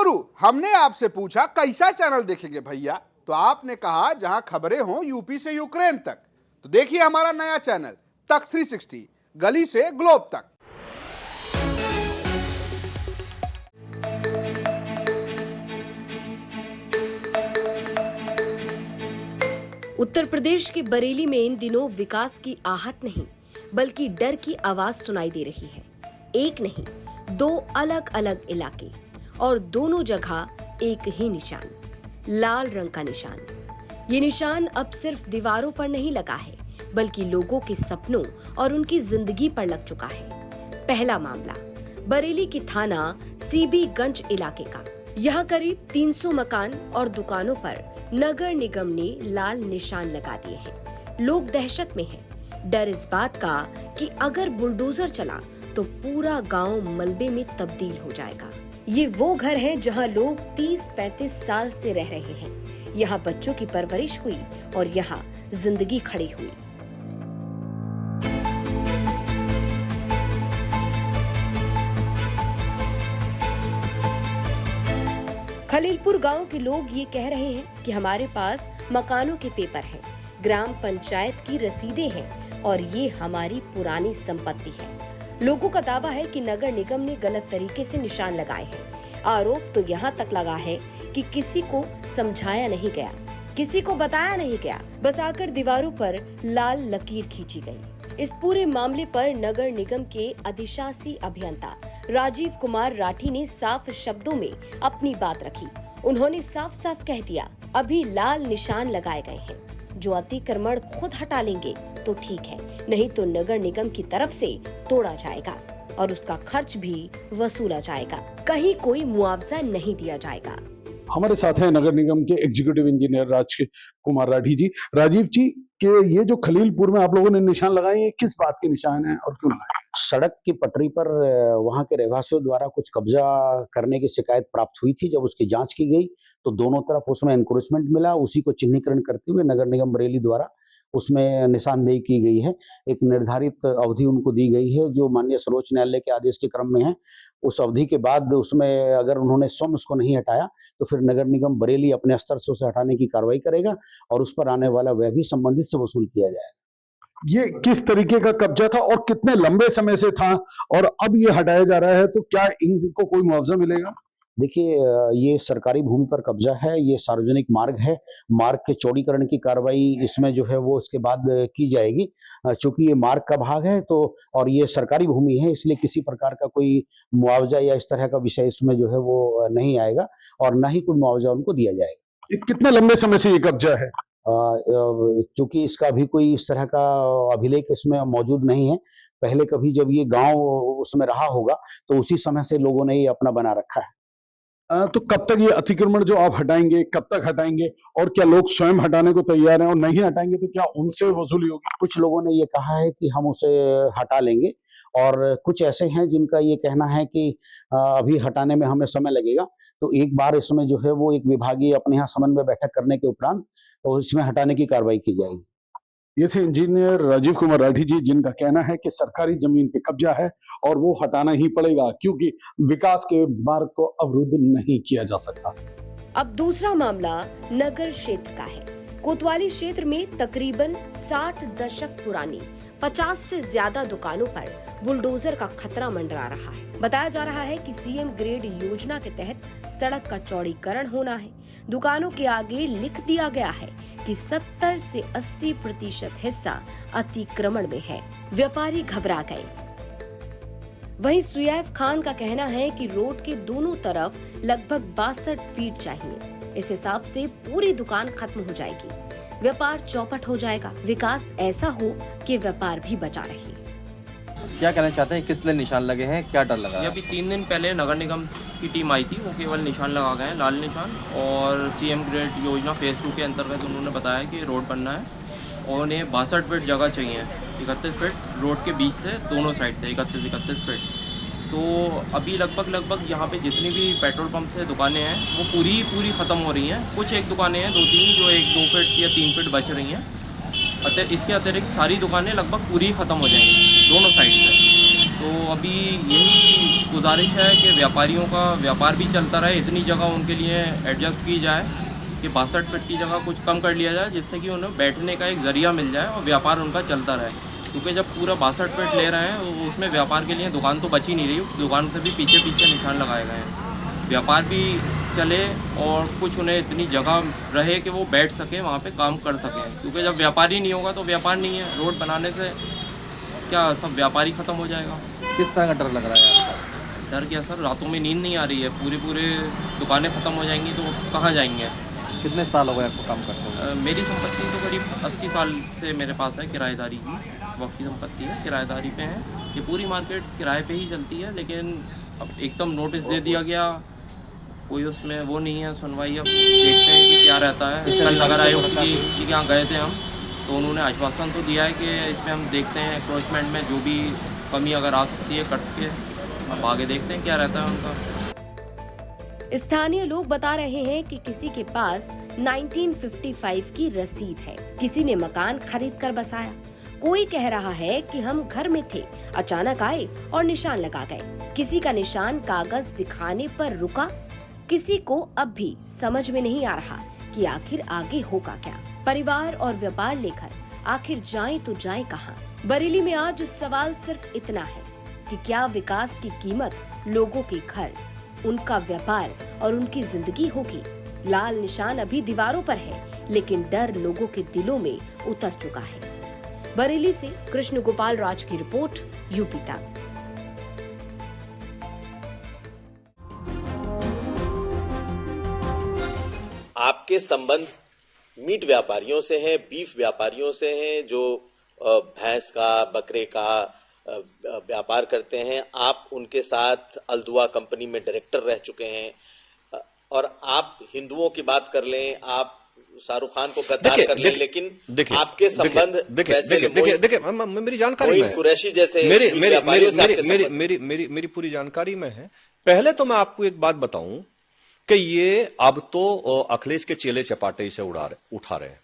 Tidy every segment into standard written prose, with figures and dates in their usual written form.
गुरु, हमने आपसे पूछा कैसा चैनल देखेंगे भैया, तो आपने कहा जहां खबरें हों यूपी से यूक्रेन तक। तो देखिए हमारा नया चैनल तक 360, गली से ग्लोब तक। उत्तर प्रदेश के बरेली में इन दिनों विकास की आहट नहीं बल्कि डर की आवाज सुनाई दे रही है। एक नहीं, दो अलग अलग इलाके और दोनों जगह एक ही निशान, लाल रंग का निशान। ये निशान अब सिर्फ दीवारों पर नहीं लगा है बल्कि लोगों के सपनों और उनकी जिंदगी पर लग चुका है। पहला मामला बरेली के थाना सीबीगंज इलाके का। यहाँ करीब 300 मकान और दुकानों पर नगर निगम ने लाल निशान लगा दिए हैं। लोग दहशत में हैं। डर इस बात का कि अगर बुलडोजर चला तो पूरा गांव मलबे में तब्दील हो जाएगा। ये वो घर हैं जहां लोग 30-35 साल से रह रहे हैं। यहाँ बच्चों की परवरिश हुई और यहाँ जिंदगी खड़ी हुई। खलीलपुर गांव के लोग ये कह रहे हैं कि हमारे पास मकानों के पेपर हैं, ग्राम पंचायत की रसीदें हैं और ये हमारी पुरानी संपत्ति है। लोगों का दावा है कि नगर निगम ने गलत तरीके से निशान लगाए हैं। आरोप तो यहाँ तक लगा है कि किसी को समझाया नहीं गया, किसी को बताया नहीं गया, बस आकर दीवारों पर लाल लकीर खींची गई। इस पूरे मामले पर नगर निगम के अधिशासी अभियंता राजीव कुमार राठी ने साफ शब्दों में अपनी बात रखी। उन्होंने साफ साफ कह दिया, अभी लाल निशान लगाए गए हैं, जो अतिक्रमण खुद हटा लेंगे तो ठीक है, नहीं तो नगर निगम की तरफ से तोड़ा जाएगा और उसका खर्च भी वसूला जाएगा। कहीं कोई मुआवजा नहीं दिया जाएगा। हमारे साथ हैं नगर निगम के एग्जीक्यूटिव इंजीनियर राजीव कुमार राठी जी। राजीव जी, के ये जो खलीलपुर में आप लोगों ने निशान लगाए, ये किस बात के निशान हैं और क्यों लगाए? सड़क की पटरी पर वहां के रहवासियों द्वारा कुछ कब्जा करने की शिकायत प्राप्त हुई थी। जब उसकी जांच की गई तो दोनों तरफ उसमें एनक्रोचमेंट मिला। उसी को चिन्हीकरण करते हुए नगर निगम बरेली द्वारा उसमें निशानदेही की गई है। एक निर्धारित अवधि उनको दी गई है जो माननीय सर्वोच्च न्यायालय के आदेश के क्रम में है। उस अवधि के बाद उसमें अगर उन्होंने स्वयं उसको नहीं हटाया तो फिर नगर निगम बरेली अपने स्तर से उसे हटाने की कार्रवाई करेगा और उस पर आने वाला व्यय भी संबंधित से वसूल किया जाएगा। ये किस तरीके का कब्जा था और कितने लंबे समय से था और अब ये हटाया जा रहा है, तो क्या इनको कोई मुआवजा मिलेगा? देखिए, ये सरकारी भूमि पर कब्जा है, ये सार्वजनिक मार्ग है। मार्ग के चौड़ीकरण की कार्रवाई इसमें जो है वो इसके बाद की जाएगी। चूंकि ये मार्ग का भाग है तो और ये सरकारी भूमि है, इसलिए किसी प्रकार का कोई मुआवजा या इस तरह का विषय इसमें जो है वो नहीं आएगा और ना ही कोई मुआवजा उनको दिया जाएगा। ये कितने लंबे समय से ये कब्जा है? चूंकि इसका भी कोई इस तरह का अभिलेख इसमें मौजूद नहीं है। पहले कभी जब ये गांव उसमें रहा होगा तो उसी समय से लोगों ने ये अपना बना रखा है। तो कब तक ये अतिक्रमण जो आप हटाएंगे, कब तक हटाएंगे और क्या लोग स्वयं हटाने को तैयार हैं और नहीं हटाएंगे तो क्या उनसे वसूली होगी? कुछ लोगों ने ये कहा है कि हम उसे हटा लेंगे और कुछ ऐसे हैं जिनका ये कहना है कि अभी हटाने में हमें समय लगेगा। तो एक बार इसमें जो है वो एक विभागीय अपने यहाँ समन्वय बैठक करने के उपरांत तो इसमें हटाने की कार्रवाई की जाएगी। ये थे इंजीनियर राजीव कुमार राठी जी, जिनका कहना है कि सरकारी जमीन पे कब्जा है और वो हटाना ही पड़ेगा क्योंकि विकास के मार्ग को अवरुद्ध नहीं किया जा सकता। अब दूसरा मामला नगर क्षेत्र का है। कोतवाली क्षेत्र में तकरीबन 60 दशक पुरानी 50 से ज्यादा दुकानों पर बुलडोजर का खतरा मंडरा रहा है। बताया जा रहा है कि सीएम ग्रेड योजना के तहत सड़क का चौड़ीकरण होना है। दुकानों के आगे लिख दिया गया है कि 70 से 80% हिस्सा अतिक्रमण में है। व्यापारी घबरा गए। वहीं सुयैफ खान का कहना है कि रोड के दोनों तरफ लगभग 62 फीट चाहिए। इस हिसाब से पूरी दुकान खत्म हो जाएगी, व्यापार चौपट हो जाएगा, विकास ऐसा हो कि व्यापार भी बचा रहे। क्या कहना चाहते हैं, किस लिए निशान लगे हैं, क्या डर लगा? ये अभी 3 दिन पहले नगर निगम की टीम आई थी, वो केवल निशान लगा गए हैं, लाल निशान। और सीएम ग्रेड योजना फेज़ 2 के अंतर्गत उन्होंने बताया कि रोड बनना है और उन्हें 62 फीट जगह चाहिए, 31 फीट रोड के बीच से दोनों साइड से 31 फीट। तो अभी लगभग यहाँ पे जितनी भी पेट्रोल पंप से दुकानें हैं वो पूरी ख़त्म हो रही हैं। कुछ एक दुकानें हैं 2-3 जो 1-2 फीट या 3 फीट बच रही हैं। इसके अतिरिक्त सारी दुकानें लगभग पूरी ख़त्म हो जाएंगी दोनों साइड से। तो तो अभी यही गुजारिश है कि व्यापारियों का व्यापार भी चलता रहे, इतनी जगह उनके लिए एडजस्ट की जाए कि 62 फीट की जगह कुछ कम कर लिया जाए, जिससे कि उन्हें बैठने का एक ज़रिया मिल जाए और व्यापार उनका चलता रहे। क्योंकि जब पूरा 62 फीट ले रहे हैं उसमें व्यापार के लिए दुकान तो बची नहीं रही, दुकान से भी पीछे पीछे निशान लगाए गए हैं। व्यापार भी चले और कुछ उन्हें इतनी जगह रहे कि वो बैठ सके, वहाँ पे काम कर सकें। क्योंकि जब व्यापार ही नहीं होगा तो व्यापार नहीं है। रोड बनाने से क्या सब व्यापारी ख़त्म हो जाएगा? किस तरह का डर लग रहा है आपको? डर क्या सर, रातों में नींद नहीं आ रही है। पूरे दुकानें ख़त्म हो जाएंगी तो कहाँ जाएंगे? कितने साल हो गए आपको काम करते हुए? मेरी संपत्ति तो करीब 80 साल से मेरे पास है, किराएदारी की वक्त की संपत्ति है, किराएदारी पे है। ये पूरी मार्केट किराए पे ही चलती है, लेकिन अब एकदम नोटिस दे दिया गया, कोई उसमें वो नहीं है सुनवाई। अब देखते हैं कि क्या रहता है। कल नगर आयुक्त जी के यहाँ गए थे हम, तो उन्होंने आश्वासन तो दिया है कि इसमें हम देखते हैं एनक्रोचमेंट में जो भी कमी अगर आ सकती है करके, अब आगे देखते हैं क्या रहता है उनका। स्थानीय लोग बता रहे हैं कि किसी के पास 1955 की रसीद है, किसी ने मकान खरीद कर बसाया, कोई कह रहा है कि हम घर में थे, अचानक आए और निशान लगा गए। किसी का निशान कागज दिखाने पर रुका। किसी को अब भी समझ में नहीं आ रहा कि आखिर आगे होगा क्या। परिवार और व्यापार लेकर आखिर जाएं तो जाएं कहां? बरेली में आज सवाल सिर्फ इतना है कि क्या विकास की कीमत लोगों के घर, उनका व्यापार और उनकी जिंदगी होगी? लाल निशान अभी दीवारों पर है, लेकिन डर लोगों के दिलों में उतर चुका है। बरेली से कृष्ण गोपाल राज की रिपोर्ट, यूपी तक। आपके संबंध मीट व्यापारियों से हैं, बीफ व्यापारियों से हैं, जो भैंस का, बकरे का व्यापार करते हैं। आप उनके साथ अल्दुआ कंपनी में डायरेक्टर रह चुके हैं। और आप हिंदुओं की बात कर लें, आप शाहरुख खान को गद्दार कर लें, लेकिन आपके संबंध देखिए मेरी जानकारी में कुरैशी जैसे मेरी पूरी जानकारी में है। पहले तो मैं आपको एक बात बताऊं कि ये अब तो अखिलेश के चेले चपाटे इसे उठा रहे हैं।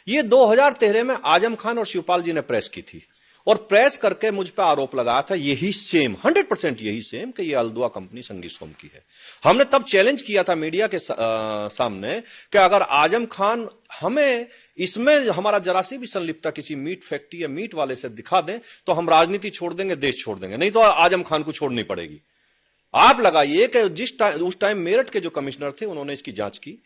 ये 2013 में आजम खान और शिवपाल जी ने प्रेस की थी और प्रेस करके मुझ पर आरोप लगाया था यही सेम 100% यही सेम कि ये अल्दुआ कंपनी संगी सोम की है। हमने तब चैलेंज किया था मीडिया के सामने कि अगर आजम खान हमें इसमें हमारा जरा सी भी संलिप्तता किसी मीट फैक्ट्री या मीट वाले से दिखा दें तो हम राजनीति छोड़ देंगे, देश छोड़ देंगे, नहीं तो आजम खान को छोड़नी पड़ेगी। आप लगाइए कि उस टाइम मेरठ के जो कमिश्नर थे उन्होंने इसकी जांच की।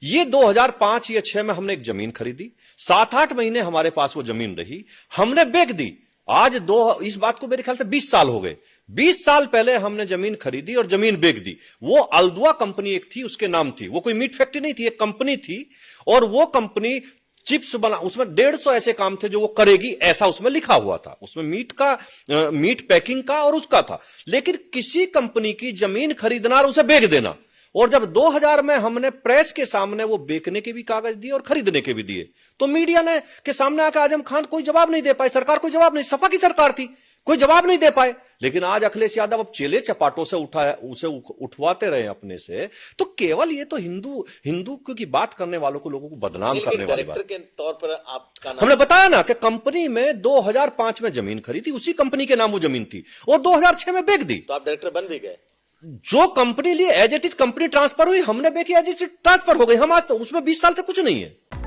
ये 2005 या 6 में हमने एक जमीन खरीदी, 7-8 महीने हमारे पास वो जमीन रही, हमने बेच दी। आज इस बात को मेरे ख्याल से 20 साल हो गए। 20 साल पहले हमने जमीन खरीदी और जमीन बेच दी। वो अल्दुआ कंपनी एक थी, उसके नाम थी, वो कोई मीट फैक्ट्री नहीं थी, एक कंपनी थी। और वो कंपनी चिप्स बना, उसमें 150 ऐसे काम थे जो वो करेगी, ऐसा उसमें लिखा हुआ था। उसमें मीट पैकिंग का और उसका था। लेकिन किसी कंपनी की जमीन खरीदना और उसे बेच देना, और जब 2000 में हमने प्रेस के सामने वो बेचने के भी कागज दिए और खरीदने के भी दिए, तो मीडिया ने के सामने आकर आजम खान कोई जवाब नहीं दे पाए, सरकार कोई जवाब नहीं, सपा की सरकार थी, कोई जवाब नहीं दे पाए। लेकिन आज अखिलेश यादव अब चेले चपाटों से उसे उठवाते रहे अपने से, तो केवल ये तो हिंदू की बात करने वालों को, लोगों को बदनाम करने वाली बात। के तौर पर आपका हमने बताया ना कि कंपनी में 2005 में जमीन खरीदी, उसी कंपनी के नाम वो जमीन थी, और 2006 में बेच दी। तो आप डायरेक्टर बन भी गए। जो कंपनी लिए as it is company transfer हुई, हमने बेची एज इट इज ट्रांसफर हो गई। हम आज तो उसमें 20 साल से कुछ नहीं है।